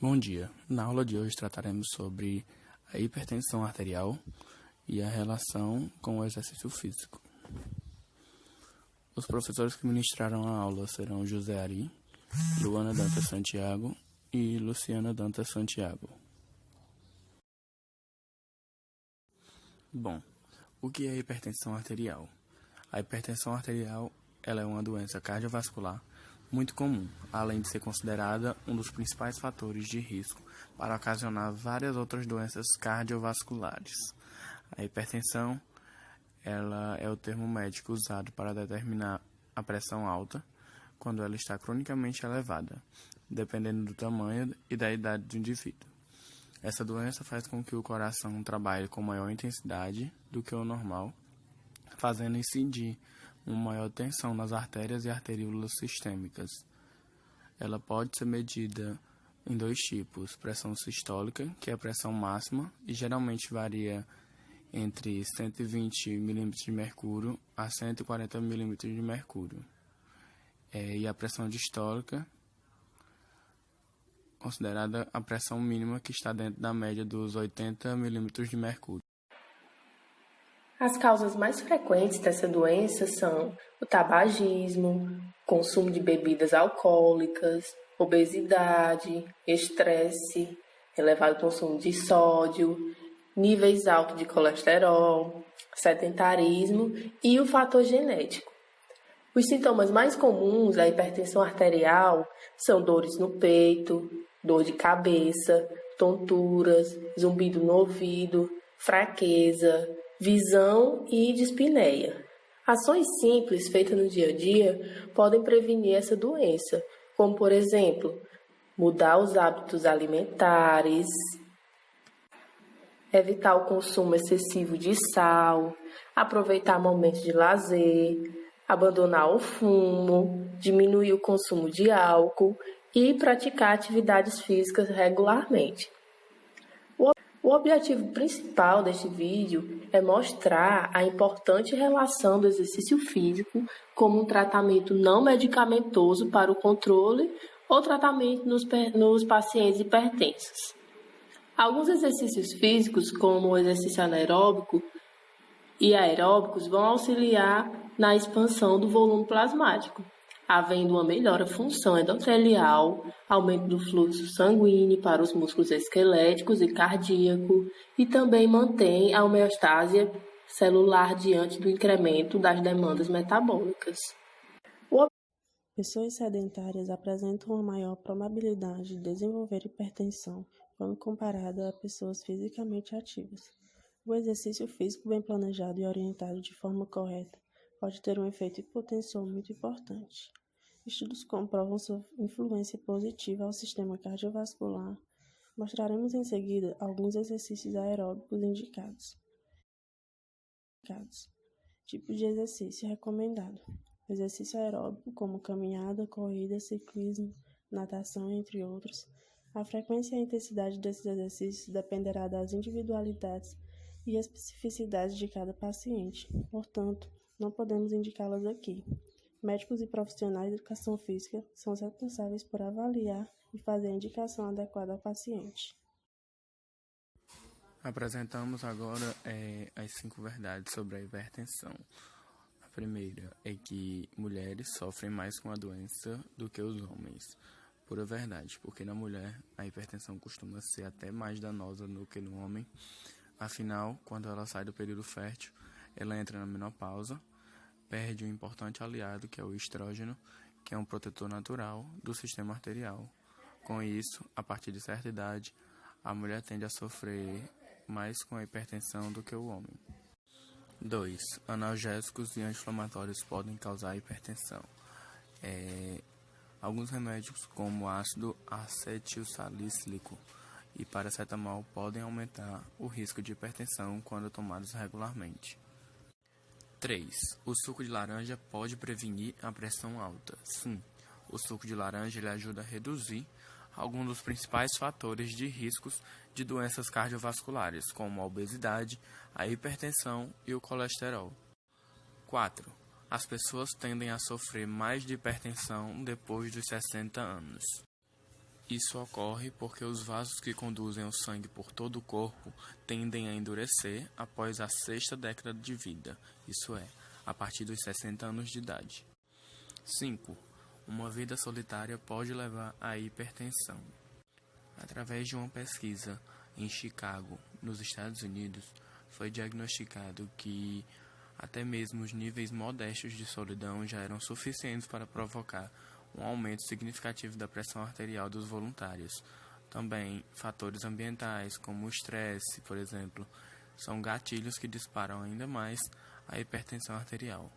Bom dia. Na aula de hoje trataremos sobre a hipertensão arterial e a relação com o exercício físico. Os professores que ministraram a aula serão José Ari, Luana Dantas Santiago e Luciana Dantas Santiago. Bom, o que é hipertensão arterial? A hipertensão arterial ela é uma doença cardiovascular muito comum, além de ser considerada um dos principais fatores de risco para ocasionar várias outras doenças cardiovasculares. A hipertensão ela é o termo médico usado para determinar a pressão alta quando ela está cronicamente elevada, dependendo do tamanho e da idade do indivíduo. Essa doença faz com que o coração trabalhe com maior intensidade do que o normal, fazendo incidir uma maior tensão nas artérias e arteríolas sistêmicas. Ela pode ser medida em dois tipos: pressão sistólica, que é a pressão máxima e geralmente varia entre 120 mm de mercúrio a 140 mm de mercúrio. E a pressão distólica, considerada a pressão mínima que está dentro da média dos 80 mm de mercúrio. As causas mais frequentes dessa doença são o tabagismo, consumo de bebidas alcoólicas, obesidade, estresse, elevado consumo de sódio, níveis altos de colesterol, sedentarismo e o fator genético. Os sintomas mais comuns da hipertensão arterial são dores no peito, dor de cabeça, tonturas, zumbido no ouvido, fraqueza, visão e dispneia. Ações simples feitas no dia a dia podem prevenir essa doença, como, por exemplo, mudar os hábitos alimentares, evitar o consumo excessivo de sal, aproveitar momentos de lazer, abandonar o fumo, diminuir o consumo de álcool e praticar atividades físicas regularmente. O objetivo principal deste vídeo é mostrar a importante relação do exercício físico como um tratamento não medicamentoso para o controle ou tratamento nos pacientes hipertensos. Alguns exercícios físicos, como o exercício anaeróbico e aeróbicos, vão auxiliar na expansão do volume plasmático, havendo uma melhor função endotelial, aumento do fluxo sanguíneo para os músculos esqueléticos e cardíaco, e também mantém a homeostase celular diante do incremento das demandas metabólicas. Pessoas sedentárias apresentam uma maior probabilidade de desenvolver hipertensão quando comparada a pessoas fisicamente ativas. O exercício físico bem planejado e orientado de forma correta pode ter um efeito hipotensor muito importante. Estudos comprovam sua influência positiva ao sistema cardiovascular. Mostraremos em seguida alguns exercícios aeróbicos indicados. Tipo de exercício recomendado: exercício aeróbico, como caminhada, corrida, ciclismo, natação, entre outros. A frequência e a intensidade desses exercícios dependerá das individualidades e especificidades de cada paciente. Portanto, não podemos indicá-las aqui. Médicos e profissionais de educação física são responsáveis por avaliar e fazer a indicação adequada ao paciente. Apresentamos agora as 5 verdades sobre a hipertensão. A primeira é que mulheres sofrem mais com a doença do que os homens. Pura verdade, porque na mulher a hipertensão costuma ser até mais danosa do que no homem. Afinal, quando ela sai do período fértil, ela entra na menopausa, perde um importante aliado, que é o estrógeno, que é um protetor natural do sistema arterial. Com isso, a partir de certa idade, a mulher tende a sofrer mais com a hipertensão do que o homem. 2. Analgésicos e anti-inflamatórios podem causar hipertensão. Alguns remédios, como ácido acetilsalicílico e paracetamol, podem aumentar o risco de hipertensão quando tomados regularmente. 3. O suco de laranja pode prevenir a pressão alta. Sim, o suco de laranja ele ajuda a reduzir alguns dos principais fatores de riscos de doenças cardiovasculares, como a obesidade, a hipertensão e o colesterol. 4. As pessoas tendem a sofrer mais de hipertensão depois dos 60 anos. Isso ocorre porque os vasos que conduzem o sangue por todo o corpo tendem a endurecer após a 6ª década de vida, isso é, a partir dos 60 anos de idade. 5. Uma vida solitária pode levar à hipertensão. Através de uma pesquisa em Chicago, nos Estados Unidos, foi diagnosticado que até mesmo os níveis modestos de solidão já eram suficientes para provocar um aumento significativo da pressão arterial dos voluntários. Também, fatores ambientais, como o estresse, por exemplo, são gatilhos que disparam ainda mais a hipertensão arterial.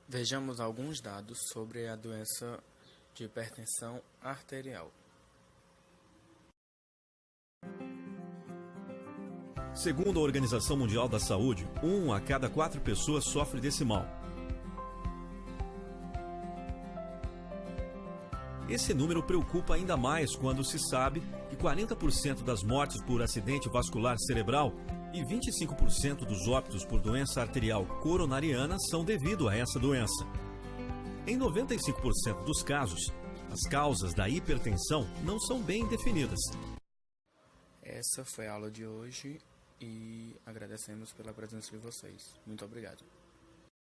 Vejamos alguns dados sobre a doença de hipertensão arterial. Segundo a Organização Mundial da Saúde, 1 a cada 4 pessoas sofre desse mal. Esse número preocupa ainda mais quando se sabe que 40% das mortes por acidente vascular cerebral e 25% dos óbitos por doença arterial coronariana são devido a essa doença. Em 95% dos casos, as causas da hipertensão não são bem definidas. Essa foi a aula de hoje e agradecemos pela presença de vocês. Muito obrigado.